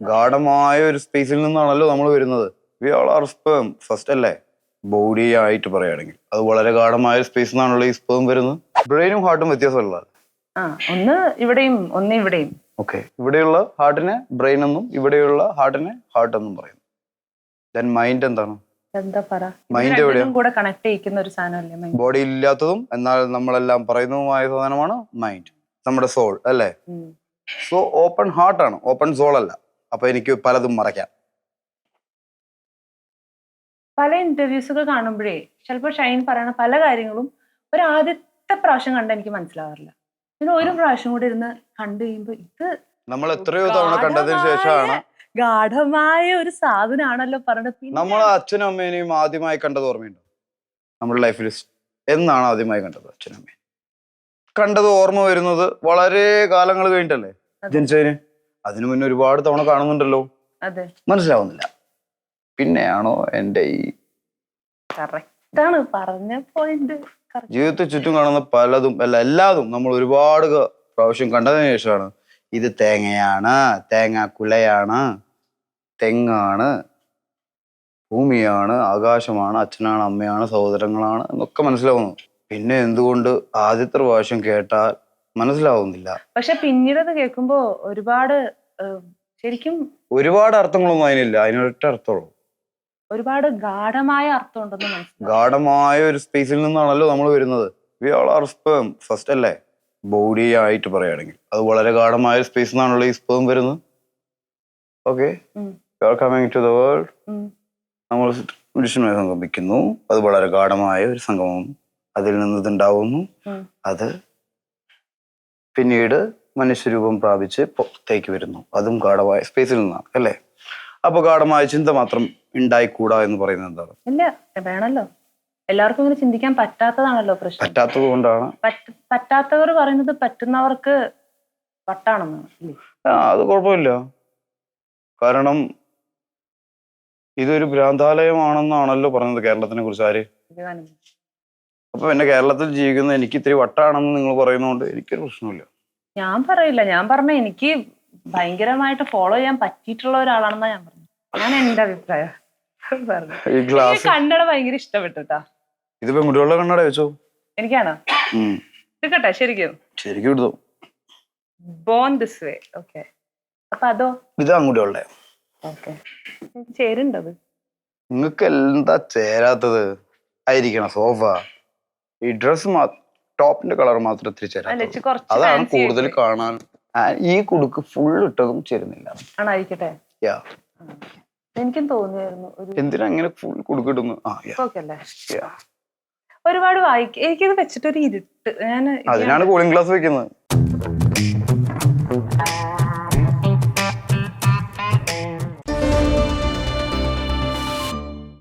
ഗാഢമായ ഒരു സ്പേസിൽ നിന്നാണല്ലോ നമ്മൾ വരുന്നത്. We all are sperm first അല്ലേ, ബോഡി ആയിട്ട് പറയുകയാണെങ്കിൽ അത് വളരെ ഗാഢമായ ഒരു സ്പേസിൽ നിന്നാണല്ലോ ഈ സ്പേം വരുന്നത്. ബ്രെയിനും ഹാർട്ടും വ്യത്യാസമല്ല. ഒന്ന് ഇവിടെയും ഒന്ന് ഇവിടെയും. ഓക്കെ, ഇവിടെയുള്ള ഹാർട്ടിനെ ബ്രെയിൻ എന്നും ഇവിടെയുള്ള ഹാർട്ടിനെ ഹാർട്ട് എന്നും പറയും. ദെൻ മൈൻഡ് എന്താണ്? എന്താ പറ, മൈൻഡ് എവിടെയാണ്? കൂടെ കണക്ട് ചെയ്യിക്കുന്ന ഒരു സാധനമല്ലേ ബോഡി ഇല്ലാത്തതും എന്നാൽ നമ്മളെല്ലാം പറയുന്നതുമായ സാധനമാണ് മൈൻഡ്, നമ്മുടെ സോൾ അല്ലേ. സോ ഓപ്പൺ ഹാർട്ടാണ്, ഓപ്പൺ സോൾ അല്ല. അപ്പൊ എനിക്ക് പലതും മറയ്ക്കാം. പല ഇന്റർവ്യൂസൊക്കെ കാണുമ്പോഴേ ചിലപ്പോൾ ഷൈൻ പറയുന്ന പല കാര്യങ്ങളും ഒരു ആദ്യത്തെ പ്രാവശ്യം കണ്ട എനിക്ക് മനസ്സിലാവാറില്ല. പിന്നെ ഒരു പ്രാവശ്യം കൂടെ ഇരുന്ന് കണ്ടു കഴിയുമ്പോ ഇത് നമ്മൾ എത്രയോ തവണ കണ്ടതിന് ശേഷമാണ് ഗാഢമായ ഒരു സാധനമാണല്ലോ പറഞ്ഞത്. നമ്മൾ അച്ഛനും അമ്മേനെയും ആദ്യമായി കണ്ടത് ഓർമ്മയുണ്ടോ? നമ്മുടെ ലൈഫിൽ എന്നാണ് ആദ്യമായി കണ്ടത് അച്ഛനും അമ്മയും? കണ്ടത് ഓർമ്മ വരുന്നത് വളരെ കാലങ്ങൾ കഴിഞ്ഞിട്ടല്ലേ ജനിച്ചതിന്. അതിനു മുന്നേ ഒരുപാട് തവണ കാണുന്നുണ്ടല്ലോ, മനസ്സിലാവുന്നില്ല. പിന്നെയാണോ എന്റെ ഈ പറഞ്ഞ പോയിന്റ്. ജീവിതത്തിൽ ചുറ്റും കാണുന്ന പലതും എല്ലാതും നമ്മൾ ഒരുപാട് പ്രാവശ്യം കണ്ടതിന് ശേഷമാണ് ഇത് തേങ്ങയാണ്, തേങ്ങാക്കുലയാണ്, തെങ്ങാണ്, ഭൂമിയാണ്, ആകാശമാണ്, അച്ഛനാണ്, അമ്മയാണ്, സഹോദരങ്ങളാണ് എന്നൊക്കെ മനസ്സിലാവുന്നു. പിന്നെ എന്തുകൊണ്ട് ആദ്യത്തെ പ്രാവശ്യം കേട്ടാൽ മനസ്സിലാവുന്നില്ല? പക്ഷെ പിന്നീട് അത് കേൾക്കുമ്പോ ഒരുപാട് ശരിക്കും ഒരുപാട് അർത്ഥങ്ങളൊന്നും അതിനില്ല, അതിനൊരൊറ്റ അർത്ഥമുള്ളൂ. ഒരുപാട് ഗാഢമായ അർത്ഥം ഉണ്ടെന്ന് മനസ്സിലാവും. ഗാഢമായ ഒരു സ്പേസിൽ നിന്നാണല്ലോ നമ്മൾ വരുന്നത്. We all are sperm first അല്ലേ, ബോഡി ആയിട്ട് പറയുകയാണെങ്കിൽ അത് വളരെ ഗാഢമായ ഒരു സ്പേസിൽ നിന്നാണല്ലോ ഈ സ്പേം വരുന്നത്. Okay, we are coming to the world. നമ്മൾ പുരുഷനുമായി സംഗമിക്കുന്നു, അത് വളരെ ഗാഢമായ ഒരു സംഗമം. അതിൽ നിന്ന് ഇതുണ്ടാവുന്നു, അത് പിന്നീട് മനുഷ്യരൂപം പ്രാപിച്ച് പുറത്തേക്ക് വരുന്നു, അതും ഗാഢമായ സ്പേസിൽ നിന്നാണ് അല്ലേ. അപ്പൊ ഗാഢമായ ചിന്ത മാത്രം ഉണ്ടായിക്കൂടാ എന്ന് പറയുന്നത് എന്താണ്? ഇല്ല, വേണല്ലോ. എല്ലാവർക്കും ഇങ്ങനെ ചിന്തിക്കാൻ പറ്റാത്തതാണല്ലോ പ്രശ്നം. പറ്റാത്തത് കൊണ്ടാണ് പറ്റാത്തവർ പറയുന്നത് പറ്റുന്നവർക്ക് വട്ടാണെന്നാണ്. അത് കുഴപ്പമില്ല, കാരണം ഇതൊരു ഭ്രാന്താലയമാണെന്നാണല്ലോ പറഞ്ഞത് കേരളത്തിനെ കുറിച്ച് ആര്. അപ്പൊ പിന്നെ കേരളത്തിൽ ജീവിക്കുന്ന എനിക്ക് ഇത്തിരി വട്ടാണെന്ന് നിങ്ങൾ പറയുന്നതുകൊണ്ട് എനിക്കൊരു പ്രശ്നമില്ല. ഞാൻ പറയില്ല, ഞാൻ പറഞ്ഞ എനിക്ക് ഭയങ്കരമായിട്ട് ഫോളോ ചെയ്യാൻ പറ്റിയിട്ടുള്ള ഒരാളാണെന്നാ ഞാൻ പറഞ്ഞു. ഞാൻ എന്റെ അഭിപ്രായം കന്നഡ ഭയങ്കര ഇഷ്ടപ്പെട്ടുട്ടാ. ഇത് പെൺകുട്ടികളുടെ കണ്ണട വെച്ചോ? എനിക്കാണോ എടുക്കട്ടെ? ശരിക്കും ശരിക്കും എടുത്തോ. Bone this way. ഓക്കെ, അപ്പൊ അതോ? ഇത് ആൺകുട്ടികളുടെ. ഓക്കെ, ചേരുണ്ടത്? നിങ്ങക്ക് എന്താ ചേരാത്തത്? ആയിരിക്കണം സോഫ. ഈ ഡ്രസ് ടോപ്പിന്റെ കളർ മാത്രം ഇത്തിരി ചേരാത്തത്, അതാണ് കൂടുതൽ കാണാൻ. ഈ കുടുക്ക് ഫുൾ ഇട്ടതും ചേരുന്നില്ല. ആണായിരിക്കട്ടെ, എനിക്കും തോന്നിയായിരുന്നു. എന്തിനാ അങ്ങനെ ഫുൾ കുടുക്കിടുന്നു? ഒരുപാട് വായിക്കും. എനിക്കിത് വെച്ചിട്ടൊരു ഇരുട്ട്. ഞാൻ അതിനാണ് കൂളിംഗ് ഗ്ലാസ് വെക്കുന്നത്.